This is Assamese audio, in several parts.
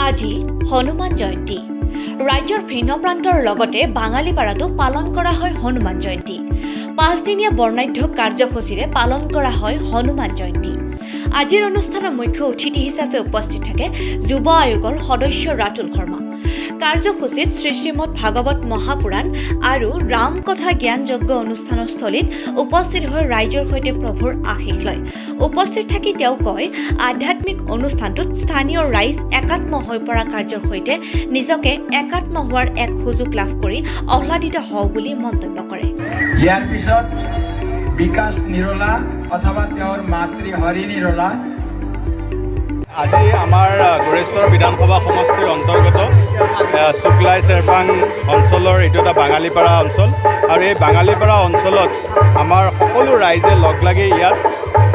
আজি হনুমান জয়ন্তী। ৰাজ্যৰ ভিন্ন প্ৰান্তৰ লগতে বাঙালীপাৰাতো পালন কৰা হয় হনুমান জয়ন্তী। 5 দিনীয়া বৰ্ণাঢ্য কাৰ্যসূচীৰে পালন কৰা হয় হনুমান জয়ন্তী। আজিৰ অনুষ্ঠানৰ মুখ্য অতিথি হিচাপে উপস্থিত থাকে যুৱ আয়োগৰ সদস্য ৰাতুল শৰ্মা। কাৰ্যসূচীত শ্ৰীমদ ভাগৱত মহাপুৰাণ আৰু ৰাম কথা জ্ঞান যজ্ঞ অনুষ্ঠানৰ স্থলীত উপস্থিত হৈ ৰাইজৰ সৈতে প্ৰভুৰ আশীষ লয়। উপস্থিত থাকি তেওঁ কয়, আধ্যাত্মিক অনুষ্ঠানটোত স্থানীয় ৰাইজ একাত্ম হৈ পৰা কাৰ্যৰ সৈতে নিজকে একাত্ম হোৱাৰ এক সুযোগ লাভ কৰি আহ্লাদিত হওঁ বুলি মন্তব্য কৰে। ইয়াৰ পিছত বিকাশ নিৰলা অথবা তেওঁৰ মাতৃ হৰি নিৰলা আজি আমাৰ গড়েশ্বৰ বিধানসভা সমষ্টিৰ অন্তৰ্গত শুক্লাই চেৰপাং অঞ্চলৰ এইটো এটা বাঙালীপাৰা অঞ্চল আৰু এই বাঙালীপাৰা অঞ্চলত আমাৰ সকলো ৰাইজে লগ লাগি ইয়াত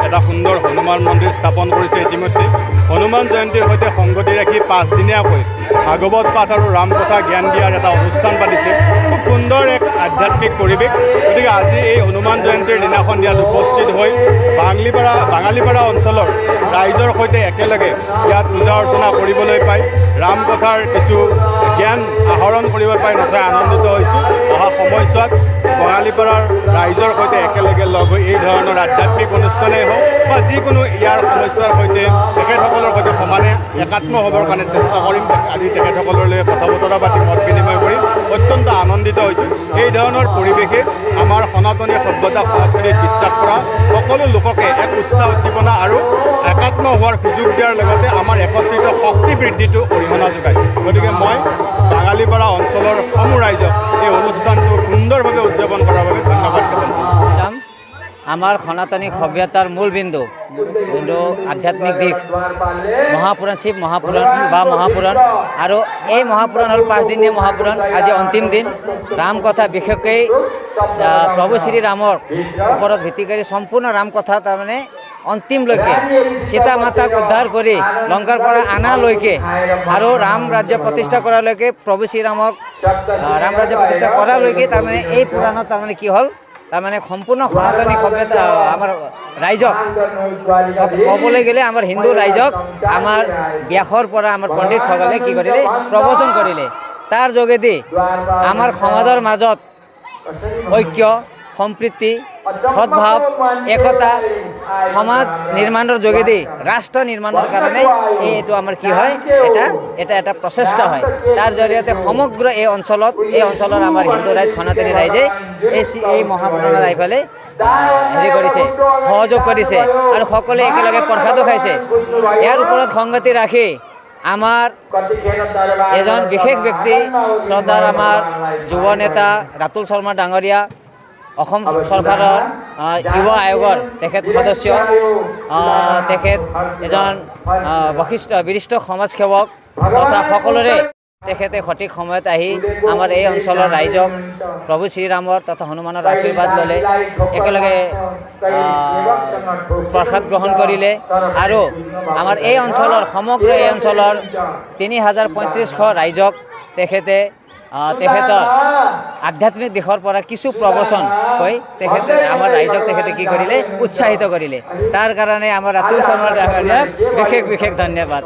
এটা সুন্দৰ হনুমান মন্দিৰ স্থাপন কৰিছে। ইতিমধ্যে হনুমান জয়ন্তীৰ সৈতে সংগতি ৰাখি 5 দিনীয়াকৈ ভাগৱত পাঠ আৰু ৰাম কথা জ্ঞান দিয়াৰ এটা অনুষ্ঠান পাতিছে। খুব সুন্দৰ এক আধ্যাত্মিক পৰিৱেশ। গতিকে আজি এই হনুমান জয়ন্তীৰ দিনাখন ইয়াত উপস্থিত হৈ বাঙালীপাৰা অঞ্চলৰ ৰাইজৰ সৈতে একেলগে ইয়াত পূজা অৰ্চনা কৰিবলৈ পাই ৰাম কথাৰ কিছু জ্ঞান আহৰণ কৰিব পাই নথৈ আনন্দিত হৈছোঁ। অহা সময়ছোৱাত বাঙালীপাৰাৰ ৰাইজৰ সৈতে একেলগে লগ হৈ এই ধৰণৰ আধ্যাত্মিক অনুষ্ঠানেই হওক বা যিকোনো ইয়াৰ সমস্যাৰ সৈতে তেখেতসকলৰ সৈতে সমানে একাত্ম হ'বৰ কাৰণে চেষ্টা কৰিম। আজি তেখেতসকললৈ কথা বতৰা পাতি মত বিনিময় কৰি অত্যন্ত আনন্দিত হৈছোঁ। এই ধৰণৰ পৰিৱেশে আমাৰ সনাতনী সভ্যতা সংস্কৃতিত বিশ্বাস কৰা সকলো লোককে এক উৎসাহ উদ্দীপনা আৰু একাত্ম হোৱাৰ সুযোগ দিয়াৰ লগতে আমাৰ একত্ৰিত শক্তি বৃদ্ধিটো অৰিহণা যোগায়। গতিকে মই বাঙালীপাৰা অঞ্চলৰ সমূহ ৰাইজক এই অনুষ্ঠানটো সুন্দৰভাৱে উদযাপন কৰাৰ বাবে ধন্যবাদ জ্ঞাপন কৰিছোঁ। আমাৰ সনাতনী সভ্যতাৰ মূল বিন্দু যোনটো আধ্যাত্মিক দিশ মহাপুৰাণ, শিৱ মহাপুৰাণ বা মহাপুৰাণ, আৰু এই মহাপুৰাণ হ'ল 5 দিনীয়া মহাপুৰাণ। আজি অন্তিম দিন। ৰাম কথা বিশেষকৈ প্ৰভু শ্ৰীৰামৰ ওপৰত ভিত্তি কৰি সম্পূৰ্ণ ৰাম কথা তাৰমানে অন্তিমলৈকে সীতা মাতাক উদ্ধাৰ কৰি লংকাৰ পৰা অনালৈকে আৰু ৰাম ৰাজ্য প্ৰতিষ্ঠা কৰালৈকে প্ৰভু শ্ৰীৰামক ৰাম ৰাজ্য প্ৰতিষ্ঠা কৰালৈকে তাৰমানে এই পুৰাণত তাৰমানে কি হ'ল তাৰমানে সম্পূৰ্ণ সনাতনী সভ্যতা আমাৰ ৰাইজক ক'বলৈ গ'লে আমাৰ হিন্দু ৰাইজক আমাৰ ব্যাসৰ পৰা আমাৰ পণ্ডিতসকলে কি কৰিলে প্ৰবচন কৰিলে। তাৰ যোগেদি আমাৰ সমাজৰ মাজত ঐক্য সম্প্ৰীতি সদ্ভাৱ একতা সমাজ নিৰ্মাণৰ যোগেদি ৰাষ্ট্ৰ নিৰ্মাণৰ কাৰণে এইটো আমাৰ কি হয় এটা প্ৰচেষ্টা হয়। তাৰ জৰিয়তে সমগ্ৰ এই অঞ্চলৰ আমাৰ হিন্দু ৰাইজ সনাতনী ৰাইজে এই মহাপুৰাণত আহি পেলাই কৰিছে, সহযোগ কৰিছে আৰু সকলোৱে একেলগে প্ৰসাদো খাইছে। ইয়াৰ ওপৰত সংগতি ৰাখি আমাৰ এজন বিশেষ ব্যক্তি শ্ৰদ্ধাৰ আমাৰ যুৱ নেতা ৰাতুল শৰ্মা ডাঙৰীয়া, অসম চৰকাৰৰ যুৱ আয়োগৰ তেখেত সদস্য, তেখেত এজন বিশিষ্ট সমাজসেৱক তথা সকলোৰে তেখেতে সঠিক সময়ত আহি আমাৰ এই অঞ্চলৰ ৰাইজক প্ৰভু শ্ৰীৰামৰ তথা হনুমানৰ আশীৰ্বাদ ল'লে, একেলগে প্ৰসাদ গ্ৰহণ কৰিলে আৰু আমাৰ এই অঞ্চলৰ সমগ্ৰ এই অঞ্চলৰ 3500 ৰাইজক তেখেতৰ আধ্যাত্মিক দিশৰ পৰা কিছু প্ৰবচন কৈ আমাৰ ৰাইজক তেখেতে কি কৰিলে উৎসাহিত কৰিলে। তাৰ কাৰণে আমাৰ ৰাতুল শৰ্মা ডাঙৰীয়াক বিশেষ ধন্যবাদ।